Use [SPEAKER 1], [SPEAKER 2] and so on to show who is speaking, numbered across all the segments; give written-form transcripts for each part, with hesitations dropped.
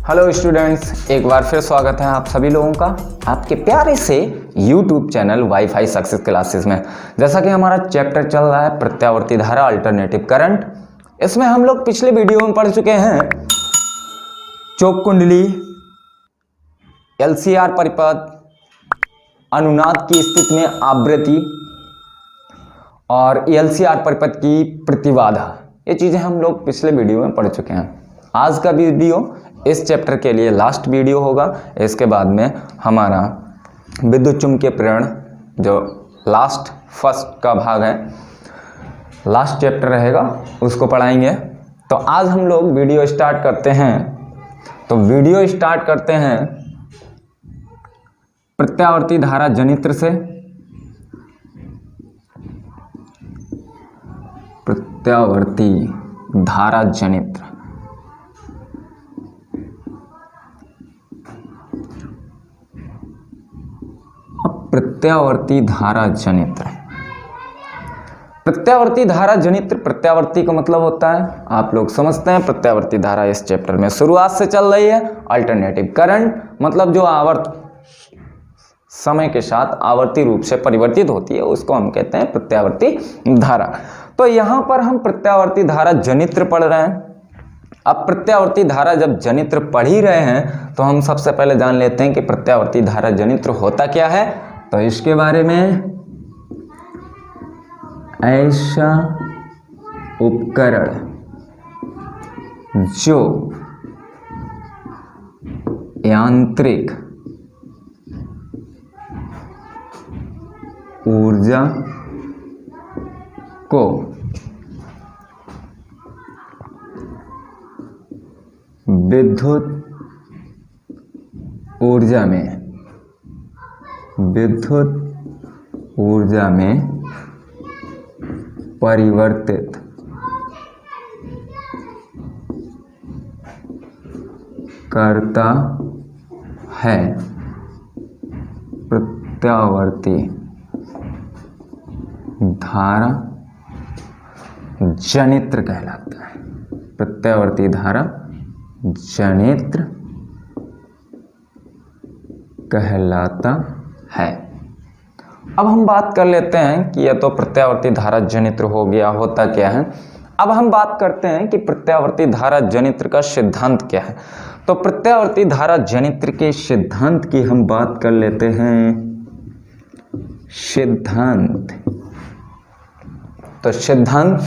[SPEAKER 1] Hello students, एक बार फिर स्वागत है आप सभी लोगों का आपके प्यारे से YouTube channel wifi success classes में। जैसा कि हमारा चैप्टर चल रहा है प्रत्यावर्ती धारा अल्टरनेटिव करंट। इसमें हम लोग पिछले वीडियो में पढ़ चुके हैं चौक कुंडली, LCR परिपथ, अनुनाद की स्थिति में आवृत्ति और LCR परिपथ की प्रतिबाधा। ये चीज़ें हम लोग पिछले वीडियो में पढ़ चुके हैं। आज का वीडियो इस चैप्टर के लिए लास्ट वीडियो होगा। इसके बाद में हमारा विद्युत चुम्बकीय प्रेरण जो लास्ट फर्स्ट का भाग है, लास्ट चैप्टर रहेगा, उसको पढ़ाएंगे। तो आज हम लोग वीडियो स्टार्ट करते हैं प्रत्यावर्ती धारा जनित्र से। प्रत्यावर्ती धारा जनित्र, प्रत्यावर्ती धारा जनित्र। प्रत्यावर्ती धारा जनित्र, प्रत्यावर्ती का मतलब होता है, आप लोग समझते हैं, प्रत्यावर्ती धारा इस चैप्टर में शुरुआत से चल रही है। अल्टरनेटिव करंट मतलब जो समय के साथ आवर्ती रूप से परिवर्तित होती है, उसको हम कहते हैं प्रत्यावर्ती धारा। तो यहाँ पर हम प्रत्यावर्ती धारा जनित्र पढ़ रहे हैं। अब प्रत्यावर्ती धारा जब जनित्र पढ़ ही रहे हैं तो हम सबसे पहले जान लेते हैं कि प्रत्यावर्ती धारा जनित्र होता क्या है। तो इसके बारे में, ऐसा उपकरण जो यांत्रिक ऊर्जा को विद्युत ऊर्जा में परिवर्तित करता है, प्रत्यावर्ती धारा जनित्र कहलाता है। प्रत्यावर्ती धारा जनित्र कहलाता है। अब हम बात कर लेते हैं कि यह तो प्रत्यावर्ती धारा जनित्र हो गया, होता क्या है। अब हम बात करते हैं कि प्रत्यावर्ती धारा जनित्र का सिद्धांत क्या है। तो प्रत्यावर्ती धारा जनित्र के सिद्धांत की हम बात कर लेते हैं। सिद्धांत, तो सिद्धांत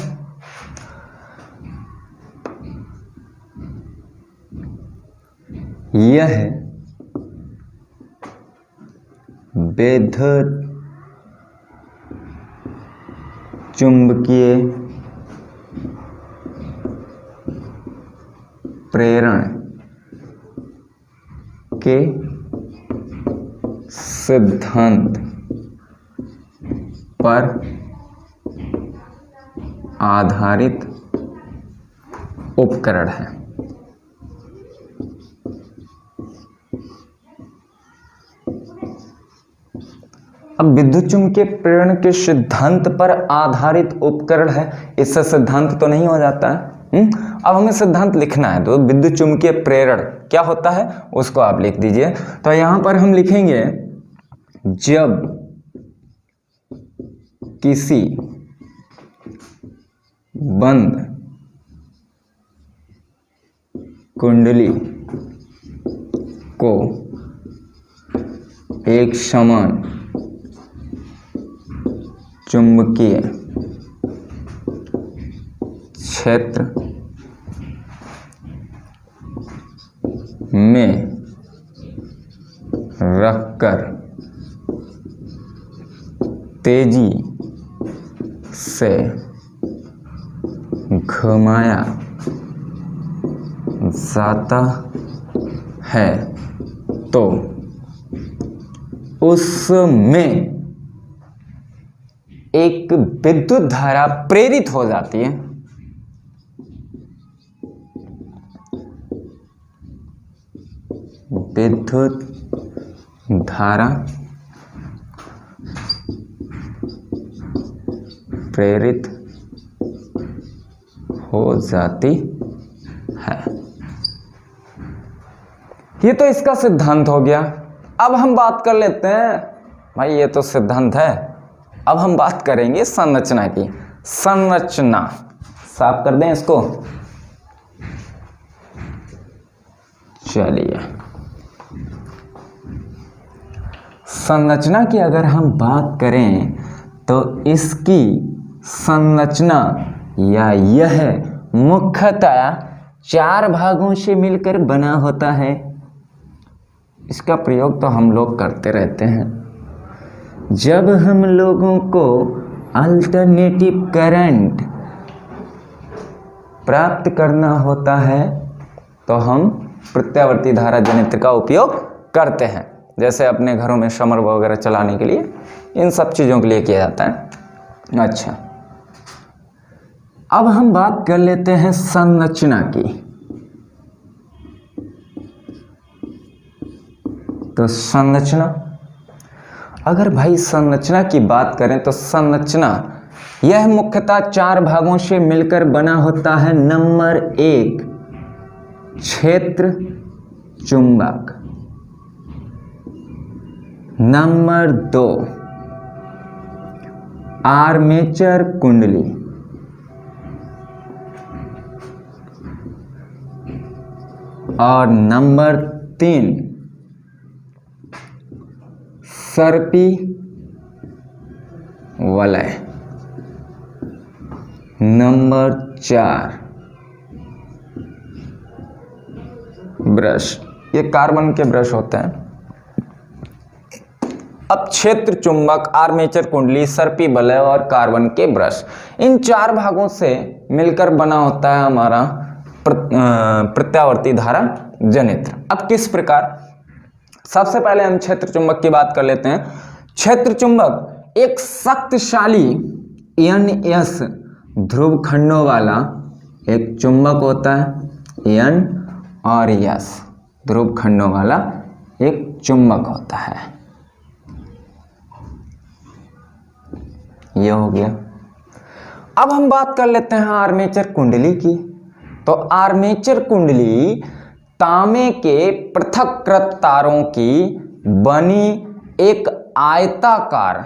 [SPEAKER 1] यह विद्युत चुंबकीय प्रेरण के सिद्धांत पर आधारित उपकरण है। अब विद्युत चुम्बकीय प्रेरण के सिद्धांत पर आधारित उपकरण है, इससे सिद्धांत तो नहीं हो जाता है। अब हमें सिद्धांत लिखना है, तो विद्युत चुम्बकीय प्रेरण क्या होता है उसको आप लिख दीजिए। तो यहां पर हम लिखेंगे, जब किसी बंद कुंडली को एक समान चुंबकीय क्षेत्र में रखकर तेजी से घुमाया जाता है तो उसमें एक विद्युत धारा प्रेरित हो जाती है। विद्युत धारा प्रेरित हो जाती है। ये तो इसका सिद्धांत हो गया। अब हम बात कर लेते हैं, भाई ये तो सिद्धांत है, अब हम बात करेंगे संरचना की। संरचना साफ कर दें इसको। चलिए, संरचना की अगर हम बात करें तो इसकी संरचना या यह मुख्यतः 4 भागों से मिलकर बना होता है। इसका प्रयोग तो हम लोग करते रहते हैं। जब हम लोगों को अल्टरनेटिव करंट प्राप्त करना होता है तो हम प्रत्यावर्ती धारा जनित्र का उपयोग करते हैं। जैसे अपने घरों में समर वगैरह चलाने के लिए, इन सब चीज़ों के लिए किया जाता है। अच्छा, अब हम बात कर लेते हैं संरचना की। तो संरचना, अगर भाई संरचना की बात करें तो संरचना यह मुख्यतः 4 भागों से मिलकर बना होता है। नंबर 1 क्षेत्र चुंबक, नंबर 2 आर्मेचर कुंडली, और नंबर 3 सर्पी वलय, नंबर 4 ब्रश। ये कार्बन के ब्रश होते हैं। अब क्षेत्र चुंबक, आर्मेचर कुंडली, सर्पी वलय और कार्बन के ब्रश, इन 4 भागों से मिलकर बना होता है हमारा प्रत्यावर्ती धारा जनित्र। अब किस प्रकार, सबसे पहले हम क्षेत्र चुंबक की बात कर लेते हैं। क्षेत्र चुंबक एक शक्तिशाली N-S ध्रुव खंडों वाला एक चुंबक होता है। N और S ध्रुव खंडों वाला एक चुंबक होता है। यह हो गया। अब हम बात कर लेते हैं आर्मेचर कुंडली की। तो आर्मेचर कुंडली तांबे के पृथक्कृत तारों की बनी एक आयताकार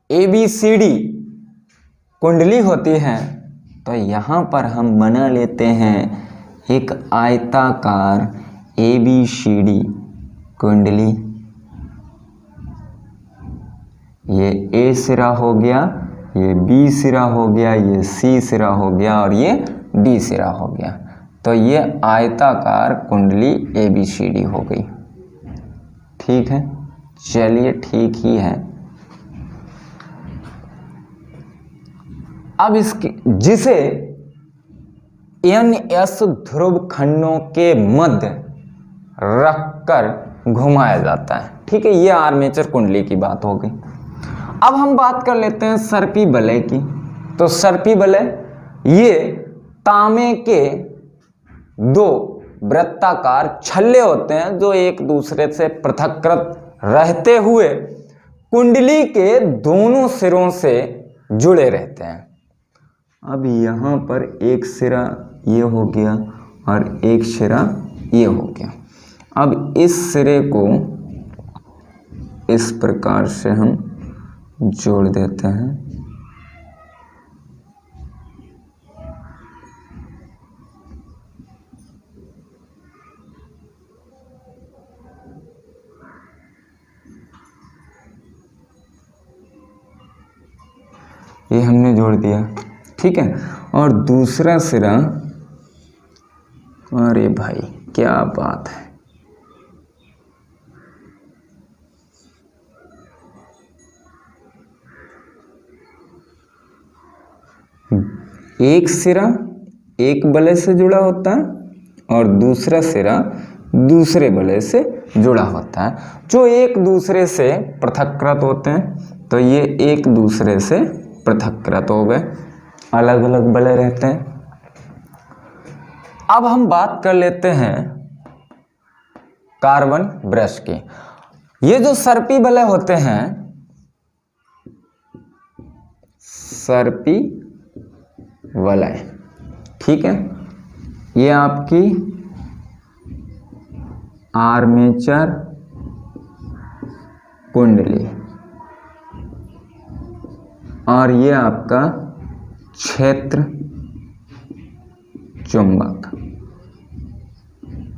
[SPEAKER 1] ABCD कुंडली होती है। तो यहाँ पर हम बना लेते हैं एक आयताकार ABCD कुंडली। ये A सिरा हो गया, ये B सिरा हो गया, ये C सिरा हो गया और ये D सिरा हो गया। तो ये आयताकार कुंडली ABCD हो गई। ठीक है, चलिए ठीक ही है। अब इसकी, जिसे N-S ध्रुव खंडों के मध्य रखकर घुमाया जाता है। ठीक है, ये आर्मेचर कुंडली की बात हो गई। अब हम बात कर लेते हैं सर्पी वलय की। तो सर्पी वलय ये तांबे के 2 वृत्ताकार छल्ले होते हैं जो एक दूसरे से पृथक्कृत रहते हुए कुंडली के दोनों सिरों से जुड़े रहते हैं। अब यहाँ पर एक सिरा ये हो गया और एक सिरा ये हो गया। अब इस सिरे को इस प्रकार से हम जोड़ देते हैं। ये हमने जोड़ दिया। ठीक है, और दूसरा सिरा, अरे भाई क्या बात है, एक सिरा एक वलय से जुड़ा होता है और दूसरा सिरा दूसरे वलय से जुड़ा होता है, जो एक दूसरे से पृथक्कृत होते हैं। तो ये एक दूसरे से पृथक्कृत हो गए, अलग अलग वलय रहते हैं। अब हम बात कर लेते हैं कार्बन ब्रश की। ये जो सर्पी वलय होते हैं, सर्पी वलय, ठीक है, ये आपकी आर्मेचर कुंडली और ये आपका क्षेत्र चुंबक।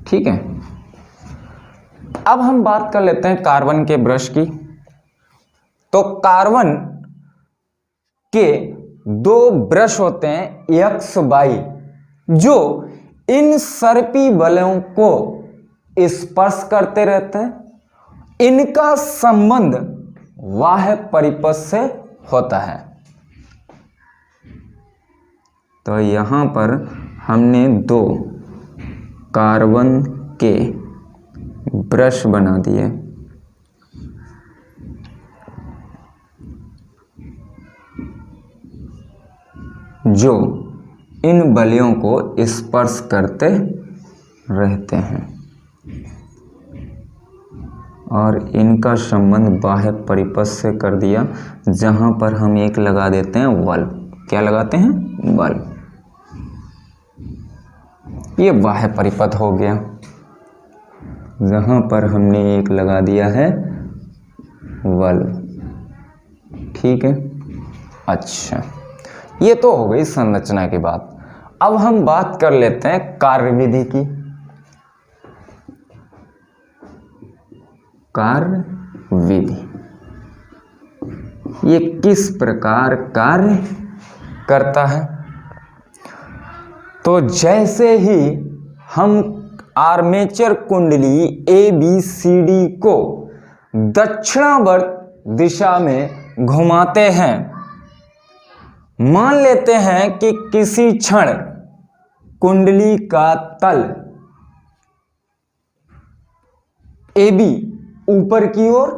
[SPEAKER 1] ठीक है, अब हम बात कर लेते हैं कार्बन के ब्रश की। तो कार्बन के दो ब्रश होते हैं एक्स वाई, जो इन सर्पी बलों को स्पर्श करते रहते हैं। इनका संबंध बाह्य परिपथ से होता है। तो यहां पर हमने दो कार्बन के ब्रश बना दिए, जो इन बलियों को स्पर्श करते रहते हैं और इनका संबंध बाह्य परिपथ से कर दिया, जहां पर हम एक लगा देते हैं बल्ब। क्या लगाते हैं? बल्ब। ये बाह्य परिपथ हो गया, जहां पर हमने एक लगा दिया है बल्ब। ठीक है, अच्छा, ये तो हो गई संरचना की बात। अब हम बात कर लेते हैं कार्यविधि की। कार्यविधि, ये किस प्रकार कार्य करता है? तो जैसे ही हम आर्मेचर कुंडली ए बी सी डी को दक्षिणावर्त दिशा में घुमाते हैं, मान लेते हैं कि किसी क्षण कुंडली का तल ए बी ऊपर की ओर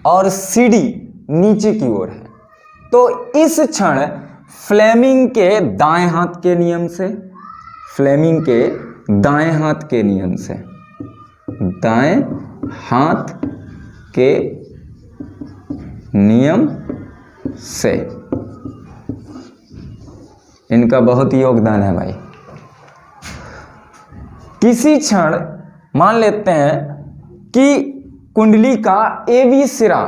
[SPEAKER 1] और सी डी नीचे की ओर है, तो इस क्षण फ्लेमिंग के दाएं हाथ के नियम से, फ्लेमिंग के दाएं हाथ के नियम से, दाएं हाथ के नियम से, इनका बहुत योगदान है भाई। किसी क्षण मान लेते हैं कि कुंडली का ए बी सिरा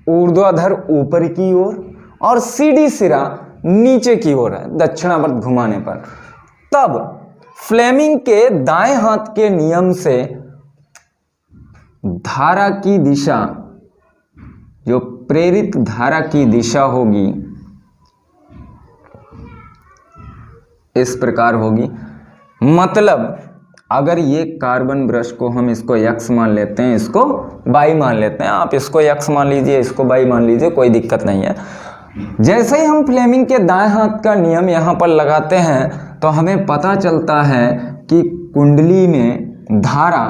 [SPEAKER 1] ऊर्ध्वाधर ऊपर की ओर और सी डी सिरा नीचे की ओर है दक्षिणावर्त घुमाने पर, तब फ्लेमिंग के दाएं हाथ के नियम से धारा की दिशा, जो प्रेरित धारा की दिशा होगी, इस प्रकार होगी। मतलब अगर ये कार्बन ब्रश को हम इसको x मान लेते हैं, इसको y मान लेते हैं, आप इसको x मान लीजिए, इसको y मान लीजिए, कोई दिक्कत नहीं है। जैसे ही हम फ्लेमिंग के दाएं हाथ का नियम यहाँ पर लगाते हैं, तो हमें पता चलता है कि कुंडली में धारा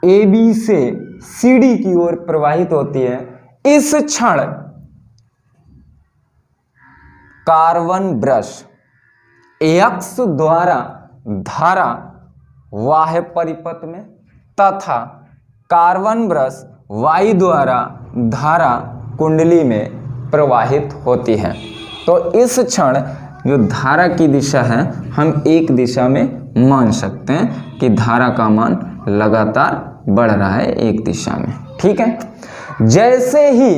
[SPEAKER 1] ए बी से सी डी की ओर प्रवाहित होती है। इस क्षण कार्बन ब्रश एक्स द्वारा धारा बाह्य परिपथ में तथा कार्बन ब्रश वाई द्वारा धारा कुंडली में प्रवाहित होती है। तो इस क्षण जो धारा की दिशा है, हम एक दिशा में मान सकते हैं कि धारा का मान लगातार बढ़ रहा है एक दिशा में। ठीक है, जैसे ही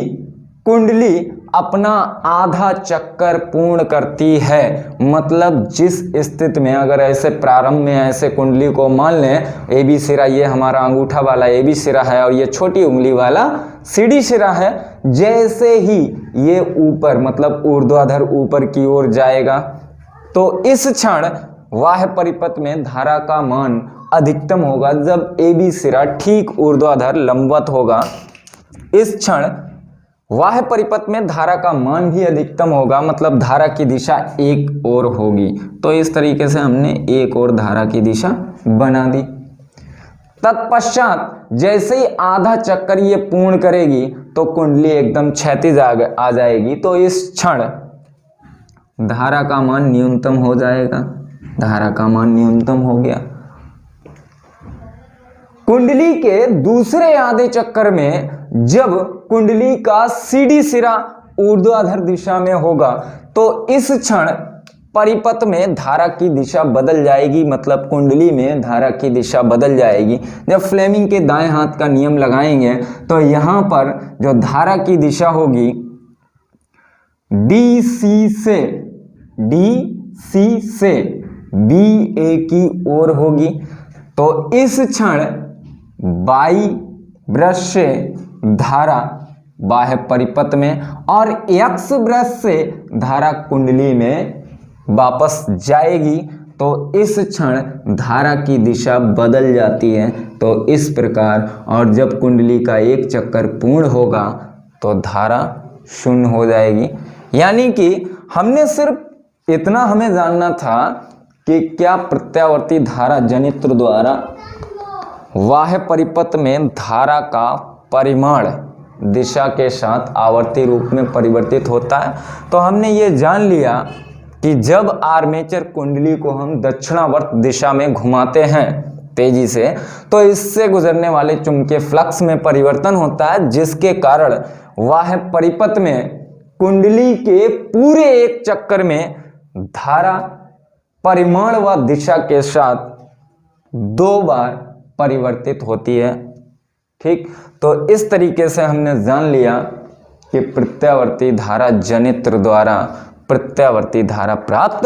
[SPEAKER 1] कुंडली अपना आधा चक्कर पूर्ण करती है, मतलब जिस स्थिति में अगर ऐसे प्रारंभ में ऐसे कुंडली को मान लें, ए बी सिरा ये हमारा अंगूठा वाला ए बी सिरा है और ये छोटी उंगली वाला सी डी सिरा है, जैसे ही ये ऊपर मतलब ऊर्ध्वाधर ऊपर की ओर जाएगा, तो इस क्षण बाह्य परिपथ में धारा का मान अधिकतम होगा जब ए बी सिरा ठीक ऊर्ध्वाधर लंबवत होगा। इस क्षण बाह्य परिपथ में धारा का मान भी अधिकतम होगा, मतलब धारा की दिशा एक ओर होगी। तो इस तरीके से हमने एक और धारा की दिशा बना दी। तत्पश्चात जैसे ही आधा चक्कर ये पूर्ण करेगी तो कुंडली एकदम क्षैतिज आ जाएगी। तो इस क्षण धारा का मान न्यूनतम हो जाएगा। धारा का मान न्यूनतम हो गया। कुंडली के दूसरे आधे चक्कर में जब कुंडली का सी डी सिरा ऊर्ध्वाधर दिशा में होगा, तो इस क्षण परिपथ में धारा की दिशा बदल जाएगी, मतलब कुंडली में धारा की दिशा बदल जाएगी। जब फ्लेमिंग के दाएं हाथ का नियम लगाएंगे तो यहाँ पर जो धारा की दिशा होगी DC से BA की ओर होगी। तो इस क्षण बाई ब्रश से धारा बाह्य परिपथ में और X ब्रश से धारा कुंडली में वापस जाएगी। तो इस क्षण धारा की दिशा बदल जाती है। तो इस प्रकार, और जब कुंडली का एक चक्कर पूर्ण होगा तो धारा शून्य हो जाएगी। यानी कि हमने सिर्फ इतना हमें जानना था कि क्या प्रत्यावर्ती धारा जनित्र द्वारा बाह्य परिपथ में धारा का परिमाण दिशा के साथ आवर्ती रूप में परिवर्तित होता है। तो हमने ये जान लिया कि जब आर्मेचर कुंडली को हम दक्षिणावर्त दिशा में घुमाते हैं तेजी से, तो इससे गुजरने वाले चुंबकीय फ्लक्स में परिवर्तन होता है, जिसके कारण बाह्य परिपथ में कुंडली के पूरे एक चक्कर में धारा परिमाण व दिशा के साथ 2 बार परिवर्तित होती है। ठीक, तो इस तरीके से हमने जान लिया कि प्रत्यावर्ती धारा जनित्र द्वारा प्रत्यावर्ती धारा प्राप्त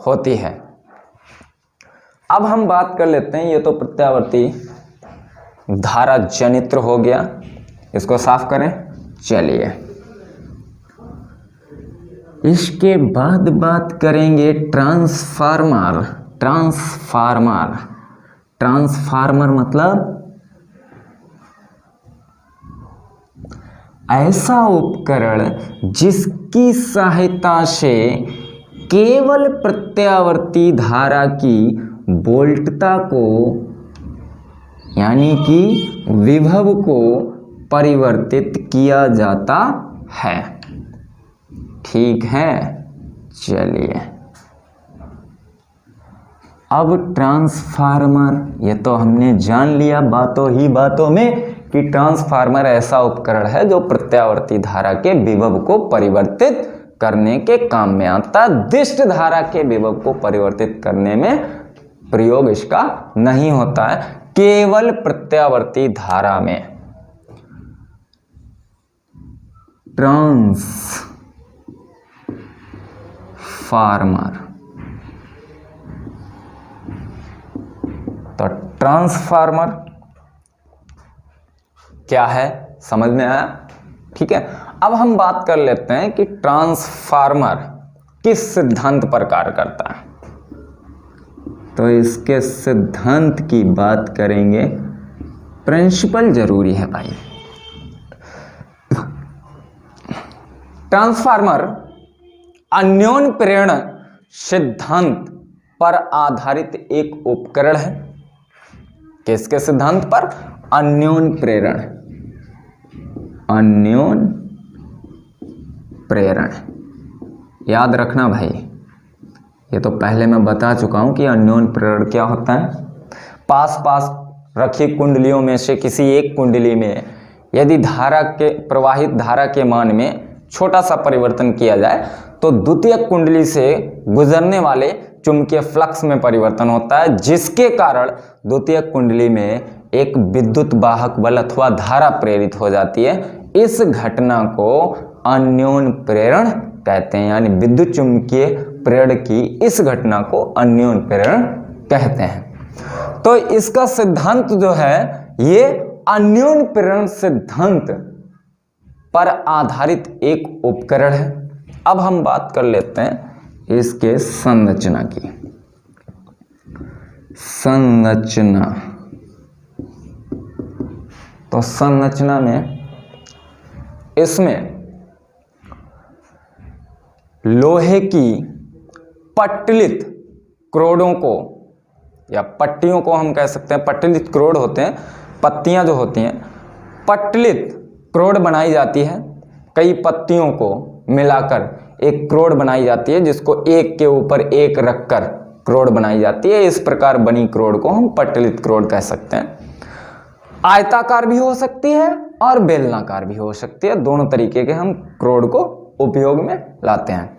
[SPEAKER 1] होती है। अब हम बात कर लेते हैं, ये तो प्रत्यावर्ती धारा जनित्र हो गया, इसको साफ करें। चलिए, इसके बाद बात करेंगे ट्रांसफार्मर। ट्रांसफार्मर मतलब ऐसा उपकरण जिसकी सहायता से केवल प्रत्यावर्ती धारा की वोल्टता को, यानी कि विभव को परिवर्तित किया जाता है। ठीक है, चलिए अब ट्रांसफार्मर, ये तो हमने जान लिया बातों ही बातों में कि ट्रांसफार्मर ऐसा उपकरण है जो प्रत्यावर्ती धारा के विभव को परिवर्तित करने के काम में आता है। दिष्ट धारा के विभव को परिवर्तित करने में प्रयोग इसका नहीं होता है, केवल प्रत्यावर्ती धारा में। ट्रांसफार्मर, तो ट्रांसफार्मर क्या है समझ में आया? ठीक है, अब हम बात कर लेते हैं कि ट्रांसफार्मर किस सिद्धांत पर कार्य करता है। तो इसके सिद्धांत की बात करेंगे। प्रिंसिपल जरूरी है भाई। ट्रांसफार्मर अन्योन्य प्रेरण सिद्धांत पर आधारित एक उपकरण है। किसके सिद्धांत पर? अन्योन्य प्रेरण। अन्योन्य प्रेरण याद रखना भाई, ये तो पहले मैं बता चुका हूं कि अन्योन्य प्रेरण क्या होता है। पास पास रखी कुंडलियों में से किसी एक कुंडली में यदि धारा के प्रवाहित धारा के मान में छोटा सा परिवर्तन किया जाए तो द्वितीयक कुंडली से गुजरने वाले चुंबकीय फ्लक्स में परिवर्तन होता है, जिसके कारण द्वितीयक कुंडली में एक विद्युत वाहक बल अथवा धारा प्रेरित हो जाती है। इस घटना को अन्योन्य प्रेरण कहते हैं, यानी विद्युत चुंबकीय प्रेरण की इस घटना को अन्योन्य प्रेरण कहते हैं। तो इसका सिद्धांत जो है ये अन्योन्य प्रेरण सिद्धांत पर आधारित एक उपकरण है। अब हम बात कर लेते हैं इसके संरचना की। संरचना, तो संरचना में इसमें लोहे की पट्टलित क्रोडों को या पट्टियों को हम कह सकते हैं, पट्टलित क्रोड होते हैं, पत्तियां जो होती हैं, पट्टलित क्रोड बनाई जाती है। कई पत्तियों को मिलाकर एक क्रोड बनाई जाती है, जिसको एक के ऊपर एक रखकर क्रोड बनाई जाती है। इस प्रकार बनी क्रोड को हम पट्टलित क्रोड कह सकते हैं। आयताकार भी हो सकती है और बेलनाकार भी हो सकती है, दोनों तरीके के हम क्रोड को उपयोग में लाते हैं।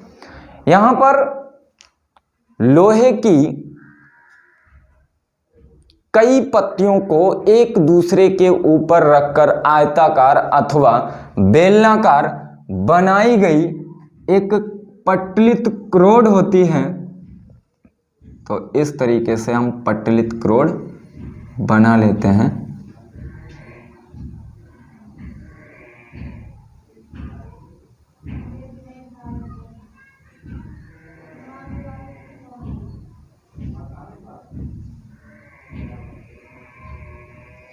[SPEAKER 1] यहाँ पर लोहे की कई पत्तियों को एक दूसरे के ऊपर रखकर आयताकार अथवा बेलनाकार बनाई गई एक पट्टलित क्रोड होती है। तो इस तरीके से हम पट्टलित क्रोड बना लेते हैं।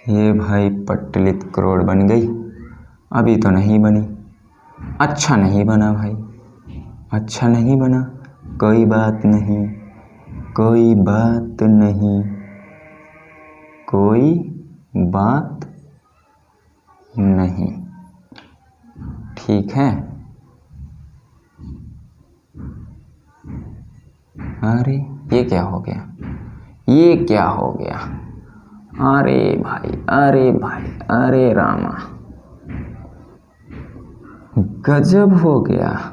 [SPEAKER 1] ये भाई पट्टलित क्रोड बन गई। अभी तो नहीं बनी, अच्छा नहीं बना भाई, अच्छा नहीं बना, कोई बात नहीं, कोई बात नहीं, कोई बात नहीं, ठीक है। अरे ये क्या हो गया, ये क्या हो गया, अरे भाई, अरे भाई, अरे रामा, गजब हो गया।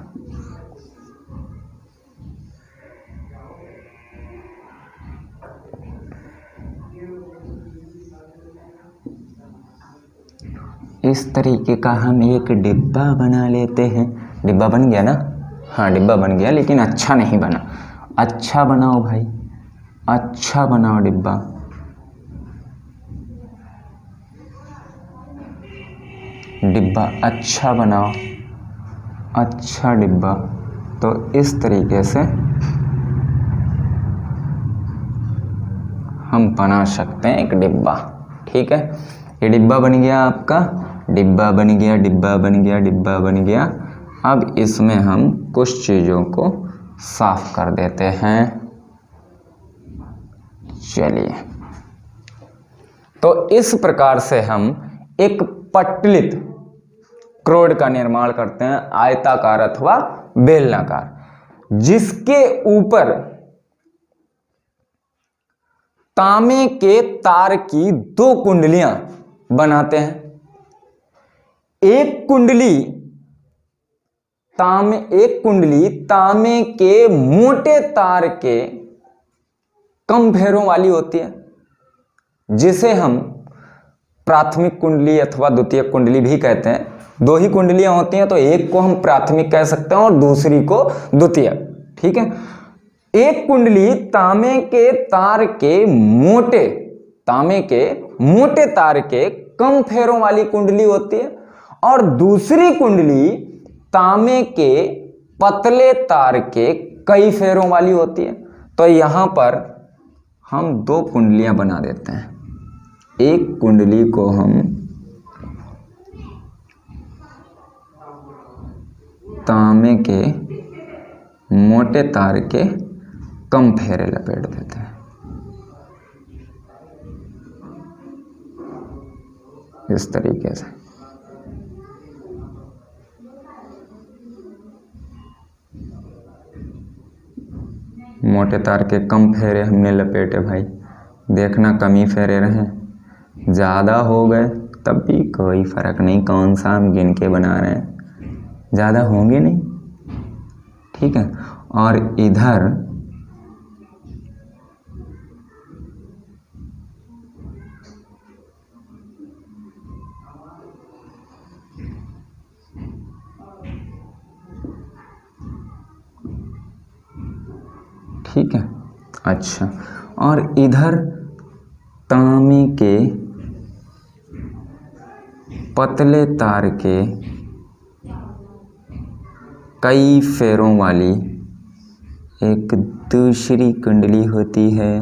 [SPEAKER 1] इस तरीके का हम एक डिब्बा बना लेते हैं। डिब्बा बन गया ना? हाँ डिब्बा बन गया, लेकिन अच्छा नहीं बना। अच्छा बनाओ भाई, अच्छा बनाओ डिब्बा। डिब्बा अच्छा बनाओ, अच्छा डिब्बा। तो इस तरीके से हम बना सकते हैं एक डिब्बा, ठीक है। ये डिब्बा बन गया आपका, डिब्बा बन गया, डिब्बा बन गया, डिब्बा बन गया। अब इसमें हम कुछ चीज़ों को साफ कर देते हैं। चलिए, तो इस प्रकार से हम एक पट्टलित क्रोड का निर्माण करते हैं, आयताकार अथवा बेलनाकार, जिसके ऊपर तांबे के तार की दो कुंडलियां बनाते हैं। एक कुंडली तांबे के मोटे तार के कम फेरों वाली होती है, जिसे हम प्राथमिक कुंडली अथवा द्वितीयक कुंडली भी कहते हैं। दो ही कुंडलियां होती हैं, तो एक को हम प्राथमिक कह सकते हैं और दूसरी को द्वितीयक, ठीक है। एक कुंडली तांबे के मोटे तार के कम फेरों वाली कुंडली होती है, और दूसरी कुंडली तांबे के पतले तार के कई फेरों वाली होती है। तो यहां पर हम दो कुंडलियां बना देते हैं। एक कुंडली को हम तांबे के मोटे तार के कम फेरे लपेट देते हैं, इस तरीके से। मोटे तार के कम फेरे हमने लपेटे भाई, देखना कम ही फेरे रहे, ज़्यादा हो गए तब भी कोई फर्क नहीं, कौन सा हम गिन के बना रहे हैं, ज़्यादा होंगे नहीं, ठीक है। और इधर ठीक है, अच्छा, और इधर तांबे के पतले तार के कई फेरों वाली एक दूसरी कुंडली होती है,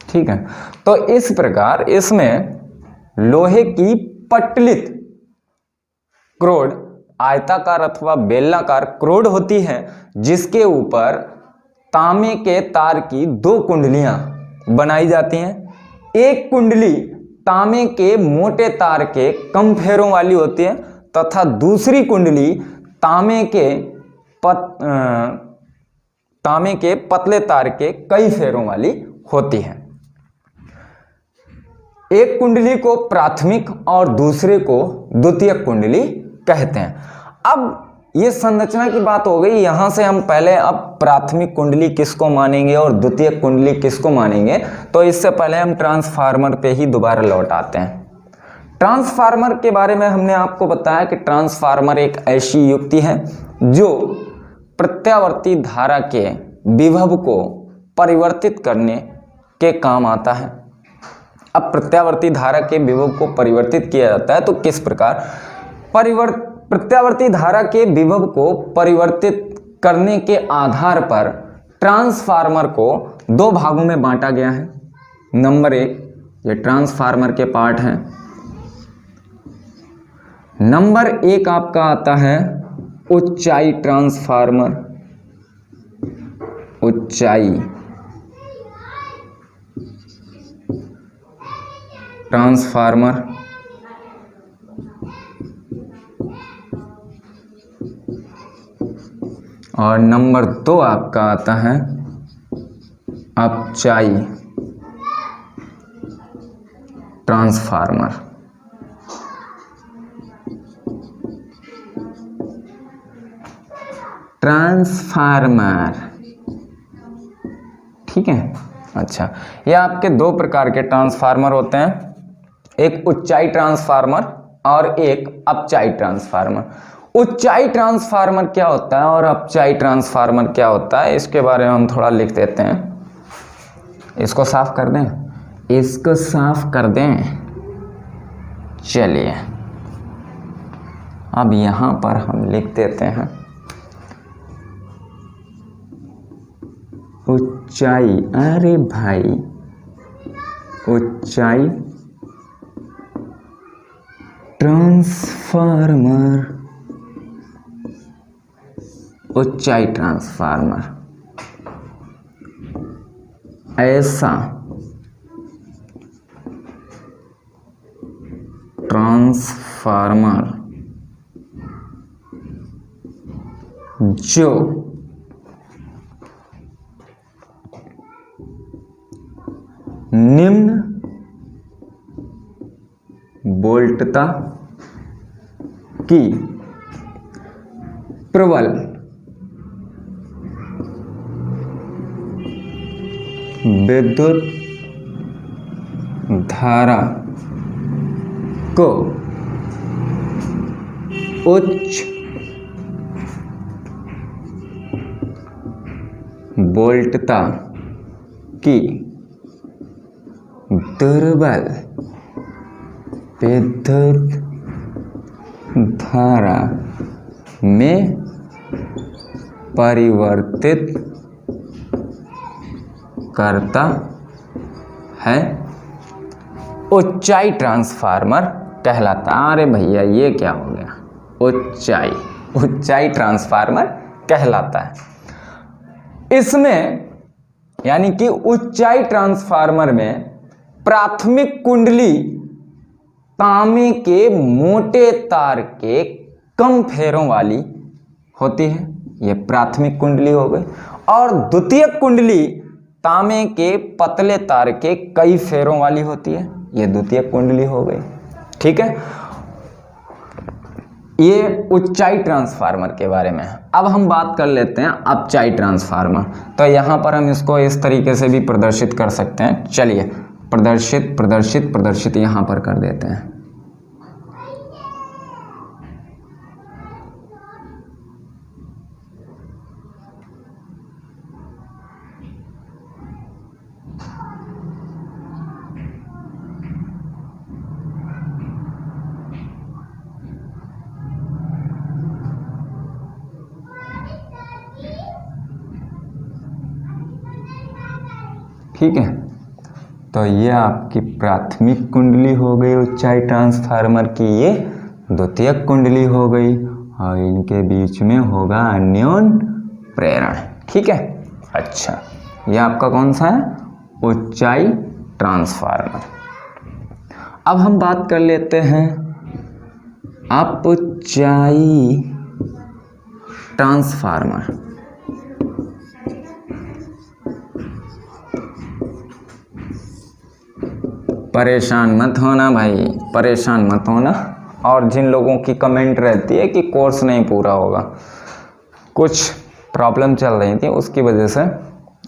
[SPEAKER 1] ठीक है। तो इस प्रकार इसमें लोहे की पट्टलित क्रोड, आयताकार अथवा बेलनाकार क्रोड होती है, जिसके ऊपर तांबे के तार की दो कुंडलियां बनाई जाती हैं। एक कुंडली तांबे के मोटे तार के कम फेरों वाली होती है, तथा दूसरी कुंडली तांबे के पतले तार के कई फेरों वाली होती है। एक कुंडली को प्राथमिक और दूसरे को द्वितीयक कुंडली कहते हैं। अब ये संरचना की बात हो गई। यहां से हम पहले अब प्राथमिक कुंडली किसको मानेंगे और द्वितीयक कुंडली किसको मानेंगे, तो इससे पहले हम ट्रांसफार्मर पे ही दोबारा लौट आते हैं। ट्रांसफार्मर के बारे में हमने आपको बताया कि ट्रांसफार्मर एक ऐसी युक्ति है जो प्रत्यावर्ती धारा के विभव को परिवर्तित करने के काम आता है। अब प्रत्यावर्ती धारा के विभव को परिवर्तित किया जाता है तो किस प्रकार प्रत्यावर्ती धारा के विभव को परिवर्तित करने के आधार पर ट्रांसफार्मर को दो भागों में बांटा गया है। नंबर 1 ये ट्रांसफार्मर के पार्ट हैं। नंबर 1 आपका आता है ऊंचाई ट्रांसफार्मर। ऊंचाई ट्रांसफार्मर, और नंबर 2 आपका आता है अपचाई ट्रांसफार्मर। ट्रांसफार्मर, ठीक है। अच्छा, ये आपके दो प्रकार के ट्रांसफार्मर होते हैं, एक ऊंचाई ट्रांसफार्मर और एक अपचाई ट्रांसफार्मर। ऊंचाई ट्रांसफार्मर क्या होता है और अपचाई ट्रांसफार्मर क्या होता है, इसके बारे में हम थोड़ा लिख देते हैं। इसको साफ कर दें, इसको साफ कर दें। चलिए अब यहां पर हम लिख देते हैं ऊंचाई। अरे भाई, ऊंचाई ट्रांसफार्मर, ऊंचाई ट्रांसफार्मर ऐसा ट्रांसफार्मर जो निम्न वोल्टता की प्रबल विद्युत धारा को उच्च वोल्टता की दुर्बल विद्युत धारा में परिवर्तित करता है, ऊंचाई ट्रांसफार्मर कहलाता है। अरे भैया ये क्या हो गया, ऊंचाई, ऊंचाई ट्रांसफार्मर कहलाता है। इसमें यानी कि ऊंचाई ट्रांसफार्मर में प्राथमिक कुंडली तांबे के मोटे तार के कम फेरों वाली होती है, यह प्राथमिक कुंडली हो गई। और द्वितीयक कुंडली तांबे के पतले तार के कई फेरों वाली होती है, यह द्वितीयक कुंडली हो गई। ठीक है, ये ऊंचाई ट्रांसफार्मर के बारे में है। अब हम बात कर लेते हैं अपचाई ट्रांसफार्मर। तो यहां पर हम इसको इस तरीके से भी प्रदर्शित कर सकते हैं। चलिए प्रदर्शित प्रदर्शित प्रदर्शित यहां पर कर देते हैं। ठीक है, तो ये आपकी प्राथमिक कुंडली हो गई ऊंचाई ट्रांसफार्मर की, ये द्वितीयक कुंडली हो गई और इनके बीच में होगा अन्योन प्रेरण। ठीक है, अच्छा ये आपका कौन सा है, ऊंचाई ट्रांसफार्मर। अब हम बात कर लेते हैं अपचाई ट्रांसफार्मर। परेशान मत होना भाई, परेशान मत होना, और जिन लोगों की कमेंट रहती है कि कोर्स नहीं पूरा होगा, कुछ प्रॉब्लम चल रही थी उसकी वजह से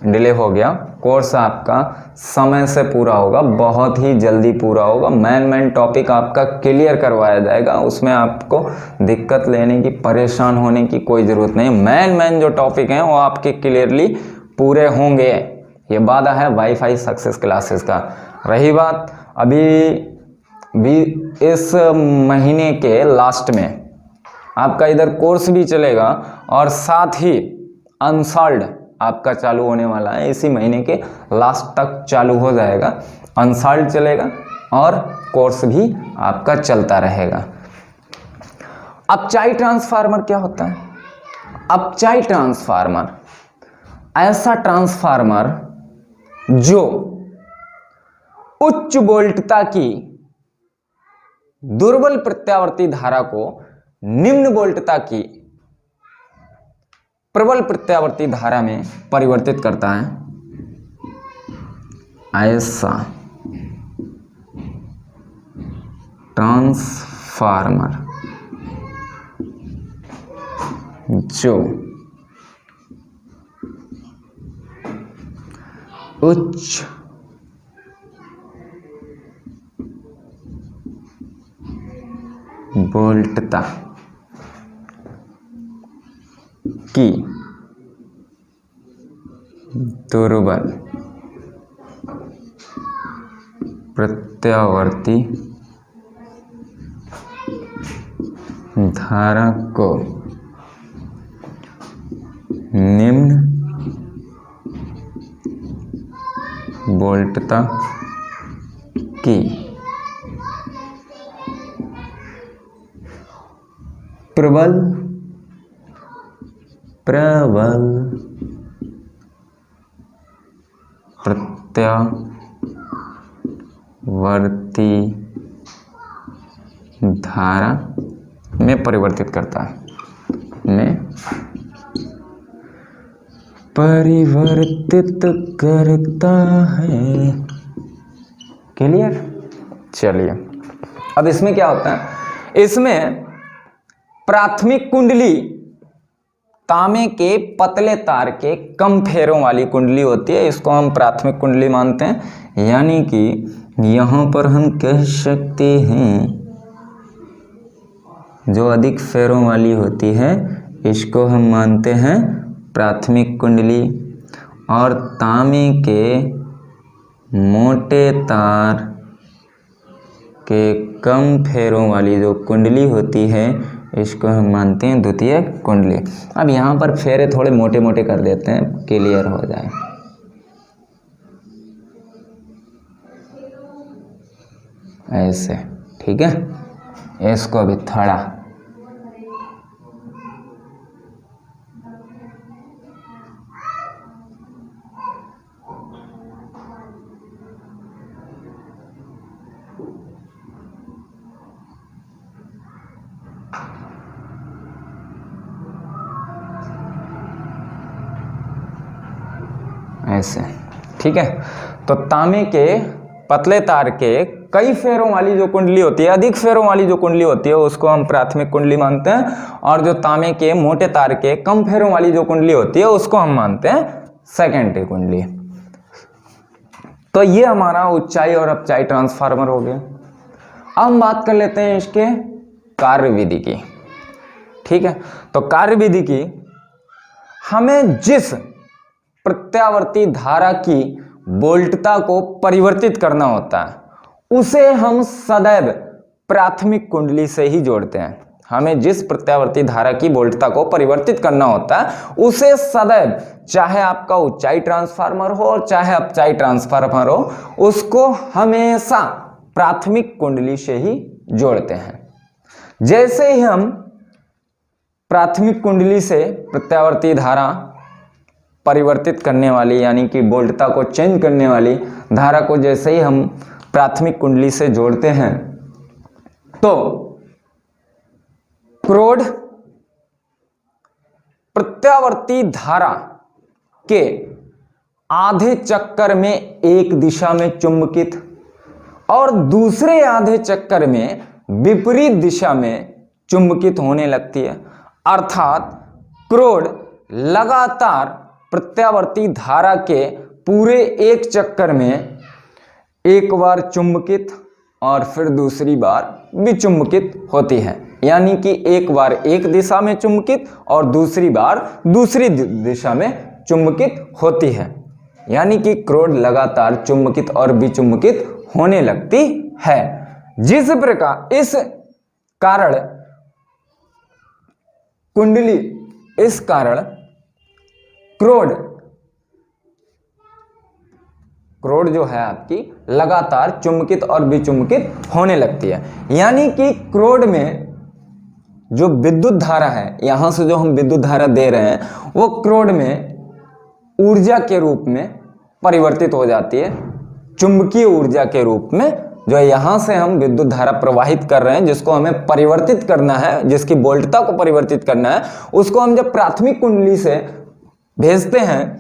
[SPEAKER 1] डिले हो गया। कोर्स आपका समय से पूरा होगा, बहुत ही जल्दी पूरा होगा। मेन टॉपिक आपका क्लियर करवाया जाएगा, उसमें आपको दिक्कत लेने की, परेशान होने की कोई ज़रूरत नहीं। मेन जो टॉपिक हैं वो आपके क्लियरली पूरे होंगे, ये वादा है वाईफाई सक्सेस क्लासेस का। रही बात अभी भी इस महीने के लास्ट में आपका इधर कोर्स भी चलेगा और साथ ही अनसॉल्ड आपका चालू होने वाला है, इसी महीने के लास्ट तक चालू हो जाएगा। अनसॉल्ड चलेगा और कोर्स भी आपका चलता रहेगा। अपचाई ट्रांसफार्मर क्या होता है? अपचाई ट्रांसफार्मर ऐसा ट्रांसफार्मर जो उच्च वोल्टता की दुर्बल प्रत्यावर्ती धारा को निम्न वोल्टता की प्रबल प्रत्यावर्ती धारा में परिवर्तित करता है। ऐसा ट्रांसफार्मर जो उच्च वोल्टता की दुर्बल प्रत्यावर्ती धारा को निम्न वोल्टता की प्रबल प्रत्यावर्ती धारा में परिवर्तित करता है, क्लियर? चलिए अब इसमें क्या होता है, इसमें प्राथमिक कुंडली तांबे के पतले तार के कम फेरों वाली कुंडली होती है, इसको हम प्राथमिक कुंडली मानते हैं। यानी कि यहाँ पर हम कह सकते हैं जो अधिक फेरों वाली होती है इसको हम मानते हैं प्राथमिक कुंडली, और तांबे के मोटे तार के कम फेरों वाली जो कुंडली होती है इसको हम मानते हैं द्वितीयक कुंडली। अब यहाँ पर फेरे थोड़े मोटे मोटे कर देते हैं, क्लियर हो जाए। ऐसे, ठीक है, इसको अभी थोड़ा ऐसे, ठीक है। तो तांबे के पतले तार के कई फेरों वाली जो कुंडली होती है, अधिक फेरों वाली जो कुंडली होती है उसको हम प्राथमिक कुंडली मानते हैं, और जो तांबे के मोटे तार के कम फेरों वाली जो कुंडली होती है उसको हम मानते हैं सेकेंडरी कुंडली। तो ये हमारा ऊंचाई और अपचाई ट्रांसफार्मर हो गया। अब हम बात कर लेते हैं इसके कार्यविधि की, ठीक है। तो कार्यविधि की, हमें जिस प्रत्यावर्ती धारा की वोल्टता को परिवर्तित करना होता है उसे हम सदैव प्राथमिक कुंडली से ही जोड़ते हैं। हमें जिस प्रत्यावर्ती धारा की वोल्टता को परिवर्तित करना होता है उसे सदैव, चाहे आपका ऊंचाई ट्रांसफार्मर हो और चाहे अपचाई ट्रांसफार्मर हो, उसको हमेशा प्राथमिक कुंडली से ही जोड़ते हैं। जैसे ही हम प्राथमिक कुंडली से प्रत्यावर्ती धारा परिवर्तित करने वाली यानी कि वोल्टता को चेंज करने वाली धारा को जैसे ही हम प्राथमिक कुंडली से जोड़ते हैं तो क्रोड प्रत्यावर्ती धारा के आधे चक्कर में एक दिशा में चुंबकित और दूसरे आधे चक्कर में विपरीत दिशा में चुंबकित होने लगती है, अर्थात क्रोड लगातार प्रत्यावर्ती धारा के पूरे एक चक्कर में एक बार चुंबकित और फिर दूसरी बार विचुंबकित होती है। यानी कि एक बार एक दिशा में चुंबकित और दूसरी बार दूसरी दिशा में चुंबकित होती है। यानी कि क्रोड लगातार चुंबकित और विचुंबकित होने लगती है। जिस प्रकार इस कारण कुंडली, इस कारण क्रोड जो है आपकी लगातार चुंबकित और विचुंबकित होने लगती है। यानी कि क्रोड में जो विद्युत धारा है, यहां से जो हम विद्युत धारा दे रहे हैं, वो क्रोड में ऊर्जा के रूप में परिवर्तित हो जाती है, चुंबकीय ऊर्जा के रूप में। जो यहां से हम विद्युत धारा प्रवाहित कर रहे हैं, जिसको हमें परिवर्तित करना है, जिसकी वोल्टता को परिवर्तित करना है, उसको हम जब प्राथमिक कुंडली से भेजते हैं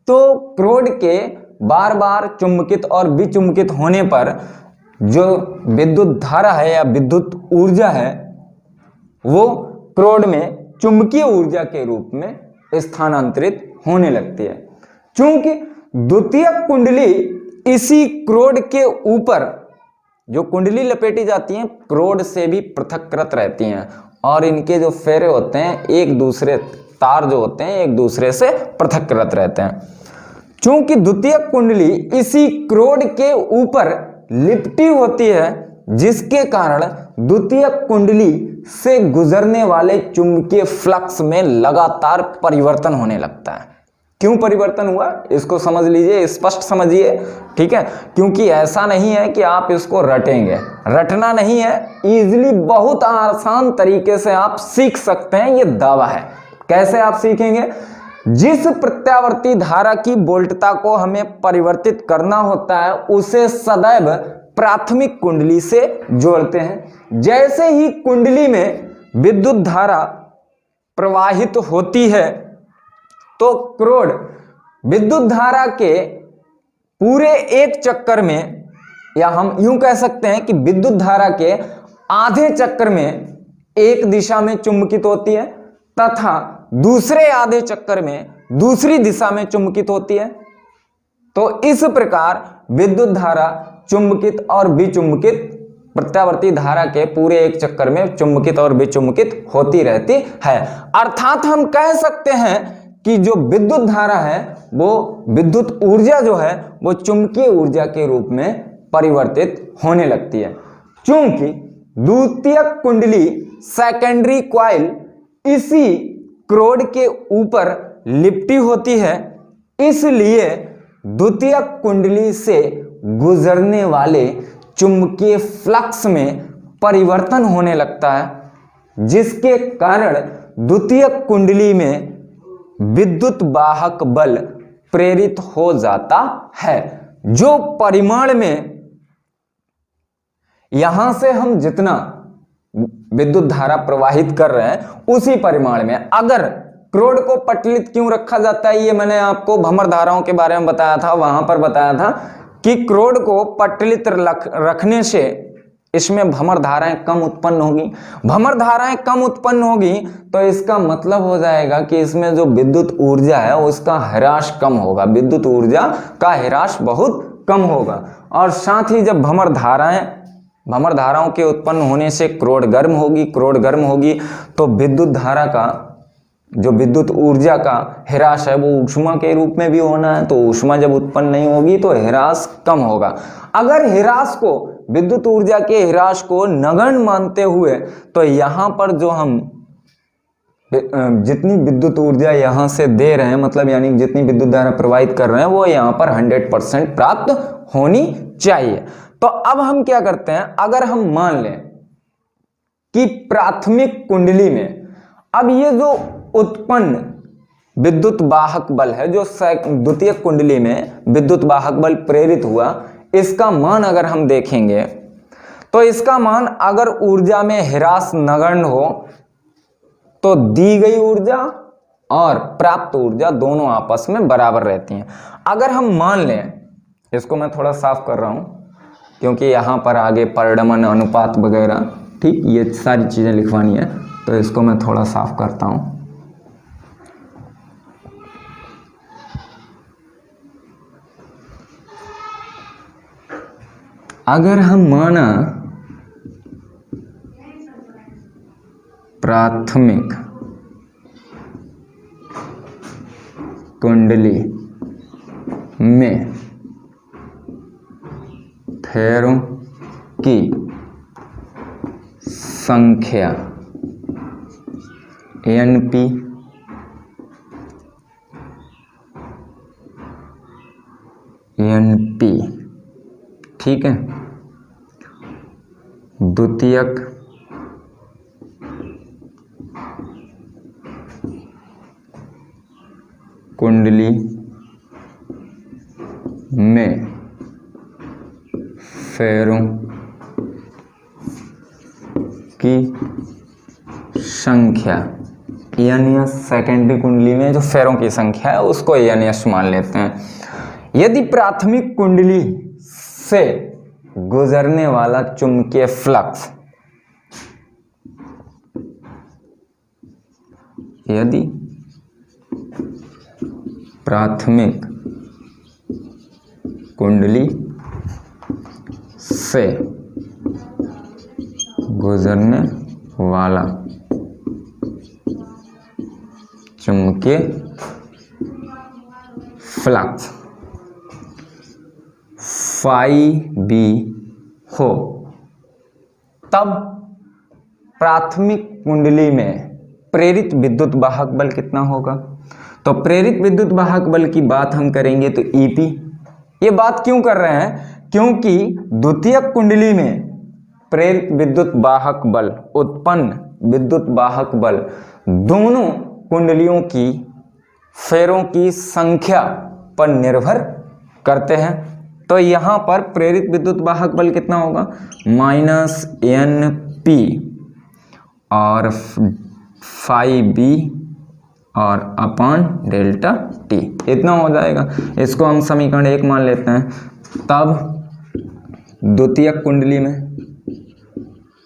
[SPEAKER 1] तो क्रोड के बार बार चुंबकित और विचुंबकित होने पर जो विद्युत धारा है या विद्युत ऊर्जा है वो क्रोड में चुंबकीय ऊर्जा के रूप में स्थानांतरित होने लगती है। चूंकि द्वितीयक कुंडली इसी क्रोड के ऊपर, जो कुंडली लपेटी जाती हैं, क्रोड से भी पृथककृत रहती हैं और इनके जो फेरे होते हैं, एक दूसरे तार जो होते हैं एक दूसरे से पृथककृत रहते हैं। चूंकि द्वितीयक कुंडली इसी क्रोड के ऊपर लिपटी होती है, जिसके कारण द्वितीयक कुंडली से गुजरने वाले चुंबकीय फ्लक्स में लगातार परिवर्तन होने लगता है। क्यों परिवर्तन हुआ इसको समझ लीजिए, स्पष्ट समझिए, ठीक है। क्योंकि ऐसा नहीं है कि आप इसको रटेंगे, रटना नहीं है, इजीली बहुत आसान तरीके से आप सीख सकते हैं, ये दावा है। कैसे आप सीखेंगे? जिस प्रत्यावर्ती धारा की वोल्टता को हमें परिवर्तित करना होता है उसे सदैव प्राथमिक कुंडली से जोड़ते हैं। जैसे ही कुंडली में विद्युत धारा प्रवाहित होती है तो क्रोड विद्युत धारा के पूरे एक चक्कर में, या हम यूं कह सकते हैं कि विद्युत धारा के आधे चक्कर में एक दिशा में चुंबकित होती है तथा दूसरे आधे चक्कर में दूसरी दिशा में चुंबकित होती है। तो इस प्रकार विद्युत धारा चुंबकित और विचुंबकित प्रत्यावर्ती धारा के पूरे एक चक्कर में चुंबकित और विचुंबकित होती रहती है। अर्थात हम कह सकते हैं कि जो विद्युत धारा है वो विद्युत ऊर्जा जो है वो चुंबकीय ऊर्जा के रूप में परिवर्तित होने लगती है। चूंकि द्वितीयक कुंडली सेकेंडरी कॉइल इसी क्रोड के ऊपर लिपटी होती है, इसलिए द्वितीयक कुंडली से गुजरने वाले चुंबकीय फ्लक्स में परिवर्तन होने लगता है, जिसके कारण द्वितीयक कुंडली में विद्युत वाहक बल प्रेरित हो जाता है। जो परिमाण में यहां से हम जितना विद्युत धारा प्रवाहित कर रहे हैं उसी परिमाण में, अगर क्रोड को पटलित क्यों रखा जाता है, ये मैंने आपको भंवर धाराओं के बारे में बताया था, वहां पर बताया था कि क्रोड को पटलित रखने से इसमें भंवर धाराएं कम उत्पन्न होगी। भंवर धाराएं कम उत्पन्न होगी तो इसका मतलब हो जाएगा कि इसमें जो विद्युत ऊर्जा है उसका ह्रास कम होगा, विद्युत ऊर्जा का ह्रास बहुत कम होगा। और साथ ही जब भंवर धाराओं के उत्पन्न होने से क्रोड गर्म होगी तो विद्युत धारा का जो विद्युत ऊर्जा का ह्रास है वो ऊष्मा के रूप में भी होना है, तो ऊष्मा जब उत्पन्न नहीं होगी तो ह्रास कम होगा। अगर ह्रास को, विद्युत ऊर्जा के ह्रास को नगण्य मानते हुए, तो यहाँ पर जो हम जितनी विद्युत ऊर्जा यहाँ से दे रहे हैं, मतलब यानी जितनी विद्युत धारा प्रवाहित कर रहे हैं वो यहाँ पर 100% प्राप्त होनी चाहिए। तो अब हम क्या करते हैं, अगर हम मान लें कि प्राथमिक कुंडली में अब ये जो उत्पन्न विद्युत वाहक बल है, जो द्वितीय कुंडली में विद्युत वाहक बल प्रेरित हुआ, इसका मान अगर हम देखेंगे तो इसका मान अगर ऊर्जा में ह्रास नगण्य हो तो दी गई ऊर्जा और प्राप्त ऊर्जा दोनों आपस में बराबर रहती हैं। अगर हम मान लें, इसको मैं थोड़ा साफ कर रहा हूं क्योंकि यहां पर आगे परिणमन अनुपात वगैरह ठीक, ये सारी चीज़ें लिखवानी है, तो इसको मैं थोड़ा साफ करता हूँ। अगर हम माना प्राथमिक कुंडली में फेरों की संख्या NP ठीक है, द्वितीयक कुंडली में फेरों की संख्या NS, सेकेंडरी कुंडली में जो फेरों की संख्या है उसको NS मान लेते हैं। यदि प्राथमिक कुंडली से गुजरने वाला चुंबकीय फ्लक्स, यदि प्राथमिक कुंडली से गुजरने वाला चुंबकीय फ्लक्स φB हो, तब प्राथमिक कुंडली में प्रेरित विद्युत वाहक बल कितना होगा? तो प्रेरित विद्युत वाहक बल की बात हम करेंगे तो EP। ये बात क्यों कर रहे हैं? क्योंकि द्वितीयक कुंडली में प्रेरित विद्युत वाहक बल, उत्पन्न विद्युत वाहक बल दोनों कुंडलियों की फेरों की संख्या पर निर्भर करते हैं। तो यहाँ पर प्रेरित विद्युत वाहक बल कितना होगा? -NP और φB और अपान डेल्टा T, इतना हो जाएगा। इसको हम समीकरण 1 मान लेते हैं। तब द्वितीयक कुंडली में,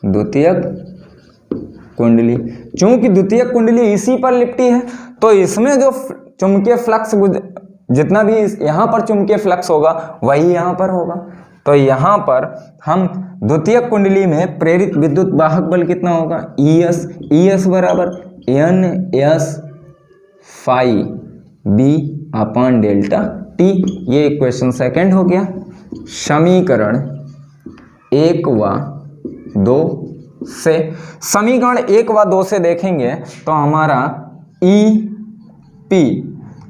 [SPEAKER 1] द्वितीयक कुंडली, चूंकि द्वितीयक कुंडली इसी पर लिपटी है तो इसमें जो चुंबकीय फ्लक्स जितना भी यहाँ पर चुंबकीय फ्लक्स होगा वही यहाँ पर होगा। तो यहाँ पर हम द्वितीयक कुंडली में प्रेरित विद्युत वाहक बल कितना होगा? ES बराबर NS φB अपान डेल्टा T। ये इक्वेशन सेकंड हो गया। समीकरण 1 व 2 से, समीकरण 1 व 2 से देखेंगे तो हमारा EP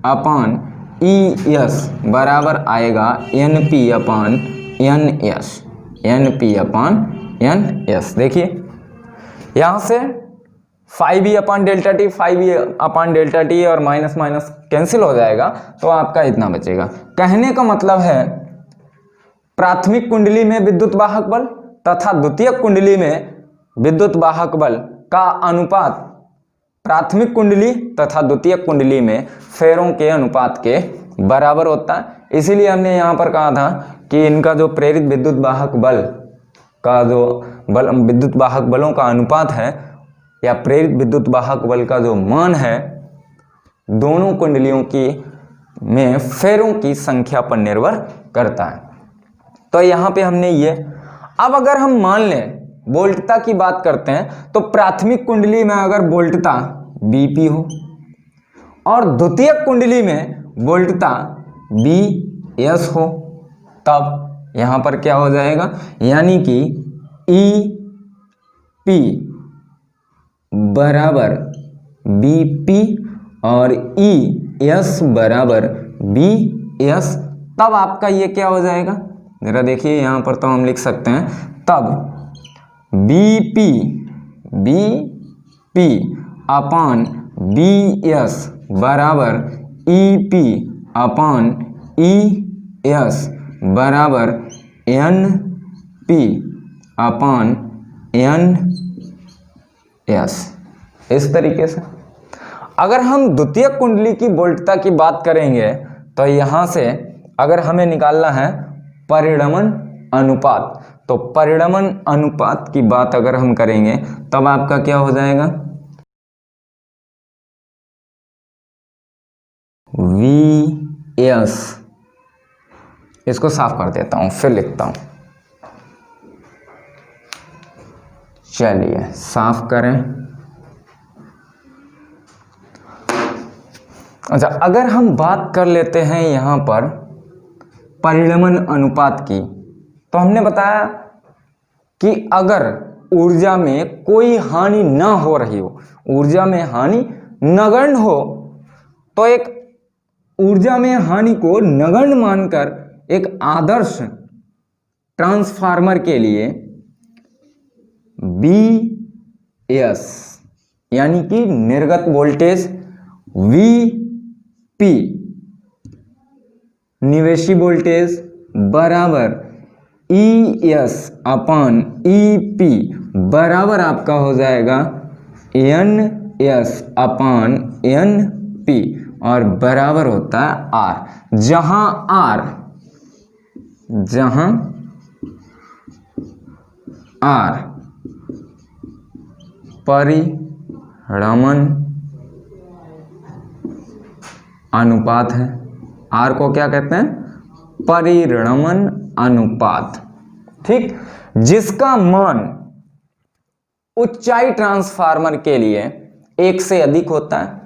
[SPEAKER 1] अपान ES बराबर आएगा NP अपान NS, NP अपान NS। देखिए यहाँ से φB अपान डेल्टा T, φB अपान डेल्टा T और माइनस माइनस कैंसिल हो जाएगा, तो आपका इतना बचेगा। कहने का मतलब है प्राथमिक कुंडली में विद्युत वाहक बल तथा द्वितीयक कुंडली में विद्युत वाहक बल का अनुपात प्राथमिक कुंडली तथा द्वितीयक कुंडली में फेरों के अनुपात के बराबर होता है। इसीलिए हमने यहाँ पर कहा था कि इनका जो प्रेरित विद्युत वाहक बल का जो विद्युत वाहक बलों का अनुपात है या प्रेरित विद्युत वाहक बल का जो मान है, दोनों कुंडलियों की में फेरों की संख्या पर निर्भर करता है। तो यहाँ पे हमने ये, अब अगर हम मान लें वोल्टता की बात करते हैं तो प्राथमिक कुंडली में अगर वोल्टता BP हो और द्वितीयक कुंडली में वोल्टता BS हो, तब यहाँ पर क्या हो जाएगा? यानी कि EP बराबर BP और ES बराबर BS। तब आपका ये क्या हो जाएगा? जरा देखिए यहाँ पर तो हम लिख सकते हैं, तब BP अपान BS बराबर EP अपान ES बराबर NP अपान NS। इस तरीके से अगर हम द्वितीयक कुंडली की वोल्टता की बात करेंगे तो यहाँ से अगर हमें निकालना है परिणमन अनुपात, तो परिणमन अनुपात की बात अगर हम करेंगे तब आपका क्या हो जाएगा, VS। इसको साफ कर देता हूं फिर लिखता हूं, चलिए साफ करें। अच्छा, अगर हम बात कर लेते हैं यहां पर परिणमन अनुपात की, तो हमने बताया कि अगर ऊर्जा में कोई हानि ना हो रही हो, ऊर्जा में हानि नगण्य हो, तो एक ऊर्जा में हानि को नगण्य मानकर एक आदर्श ट्रांसफार्मर के लिए BS यानी कि निर्गत वोल्टेज VP निवेशी वोल्टेज बराबर ES अपान EP बराबर आपका हो जाएगा NS अपान NP और बराबर होता है R, जहां R परिणमन अनुपात है। R को क्या कहते हैं, परिणमन अनुपात, ठीक, जिसका मान ऊंचाई ट्रांसफार्मर के लिए 1 से अधिक होता है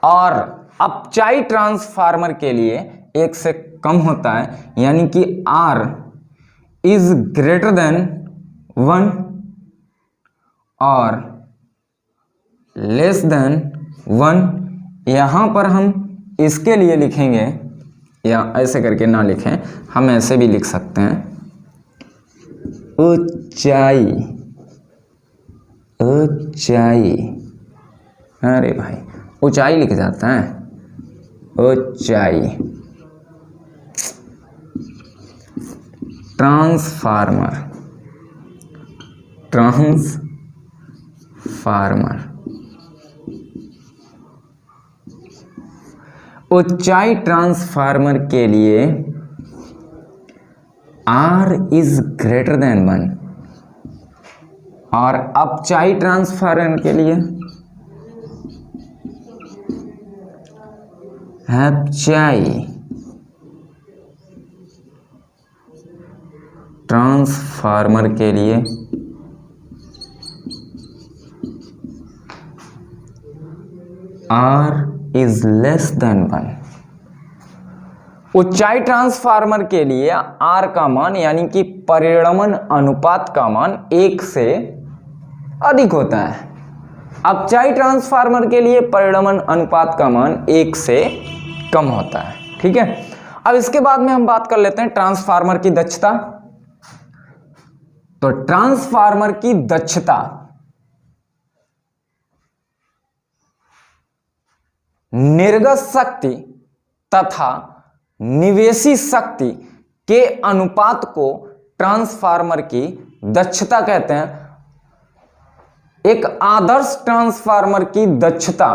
[SPEAKER 1] और अपचाई ट्रांसफार्मर के लिए 1 से कम होता है, यानी कि R इज ग्रेटर देन 1 और लेस देन 1। यहां पर हम इसके लिए लिखेंगे, या ऐसे करके ना लिखें, हम ऐसे भी लिख सकते हैं, ऊंचाई, अरे भाई ऊंचाई लिख जाता है, ऊंचाई ट्रांसफार्मर ऊंचाई ट्रांसफार्मर के लिए R इज ग्रेटर देन 1 और अपचाई ट्रांसफार्मर के लिए अपचाई ट्रांसफार्मर के लिए R इज लेस देन 1। ऊंचाई ट्रांसफार्मर के लिए R का मान यानी कि परिणमन अनुपात का मान 1 से अधिक होता है। अपचाई ट्रांसफार्मर के लिए परिणमन अनुपात का मान 1 से कम होता है, ठीक है। अब इसके बाद में हम बात कर लेते हैं ट्रांसफार्मर की दक्षता। तो ट्रांसफार्मर की दक्षता निर्गत शक्ति तथा निवेशी शक्ति के अनुपात को ट्रांसफार्मर की दक्षता कहते हैं। एक आदर्श ट्रांसफार्मर की दक्षता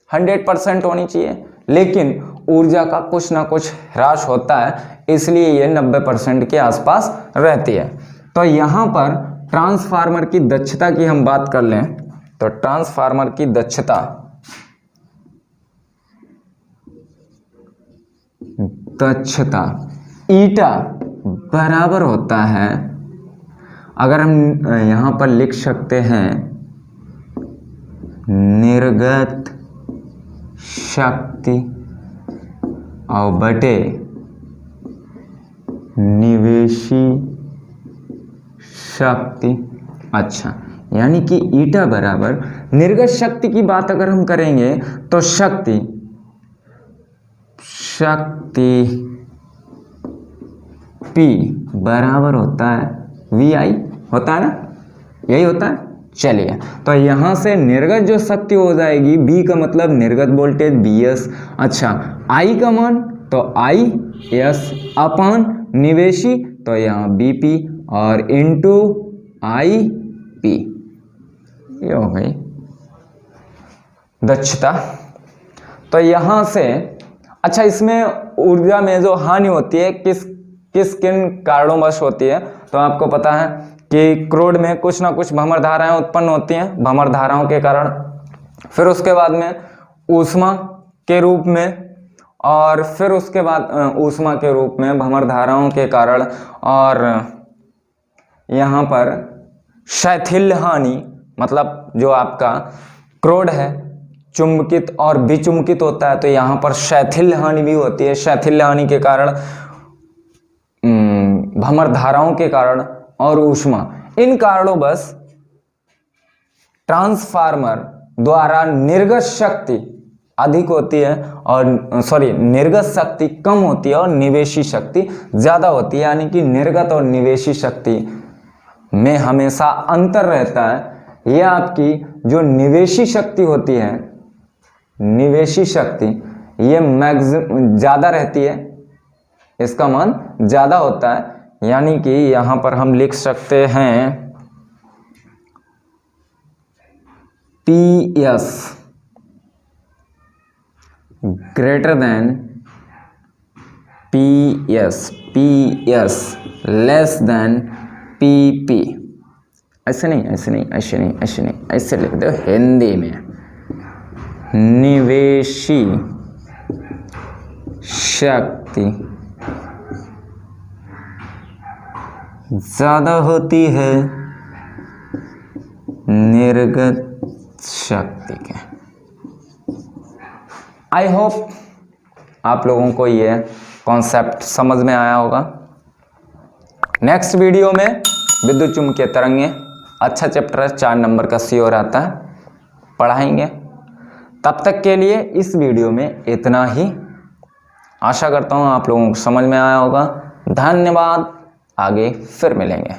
[SPEAKER 1] 100% होनी चाहिए, लेकिन ऊर्जा का कुछ ना कुछ ह्रास होता है, इसलिए ये 90% के आसपास रहती है। तो यहां पर ट्रांसफार्मर की दक्षता की हम बात कर लें तो ट्रांसफार्मर की दक्षता ईटा बराबर होता है, अगर हम यहां पर लिख सकते हैं, निर्गत शक्ति और बटे निवेशी शक्ति। अच्छा, यानी कि ईटा बराबर निर्गत शक्ति की बात अगर हम करेंगे तो शक्ति P बराबर होता है VI, होता है ना, यही होता है। चलिए, तो यहां से निर्गत जो शक्ति हो जाएगी, B का मतलब निर्गत वोल्टेज BS। अच्छा, I का मान तो IS अपान निवेशी तो यहाँ BP और इंटू IP, ये हो गई दक्षता। तो यहां से अच्छा, इसमें ऊर्जा में जो हानि होती है किन कारणोंवश होती है, तो आपको पता है कि क्रोड में कुछ ना कुछ भ्रमण धाराएं उत्पन्न होती हैं भ्रमण धाराओं के कारण। फिर उसके बाद में ऊष्मा के रूप में, और फिर उसके बाद ऊष्मा के रूप में भ्रमण धाराओं के कारण, और यहाँ पर शैथिल्य हानि, मतलब जो आपका क्रोड है चुंबकित और विचुंबकित होता है, तो यहाँ पर शैथिल्य हानि भी होती है। शैथिल्य हानि के कारण, भ्रमण धाराओं के कारण और ऊष्मा, इन कारणों बस ट्रांसफार्मर द्वारा निर्गत शक्ति अधिक होती है और निर्गत शक्ति कम होती है और निवेशी शक्ति ज़्यादा होती है। यानी कि निर्गत और निवेशी शक्ति में हमेशा अंतर रहता है। यह आपकी जो निवेशी शक्ति होती है, निवेशी शक्ति, ये ज़्यादा रहती है, इसका मान ज़्यादा होता है। यानी कि यहाँ पर हम लिख सकते हैं PS greater than PS less than PP। ऐसे नहीं, ऐसे लिख दो हिंदी में। निवेशी शक्ति ज़्यादा होती है निर्गत शक्ति के। आई होप आप लोगों को ये कॉन्सेप्ट समझ में आया होगा। नेक्स्ट वीडियो में विद्युत चुम्बकीय तरंगें, अच्छा चैप्टर है, 4 नंबर का श्योर आता है, पढ़ाएंगे। तब तक के लिए इस वीडियो में इतना ही। आशा करता हूँ आप लोगों को समझ में आया होगा। धन्यवाद, आगे फिर मिलेंगे।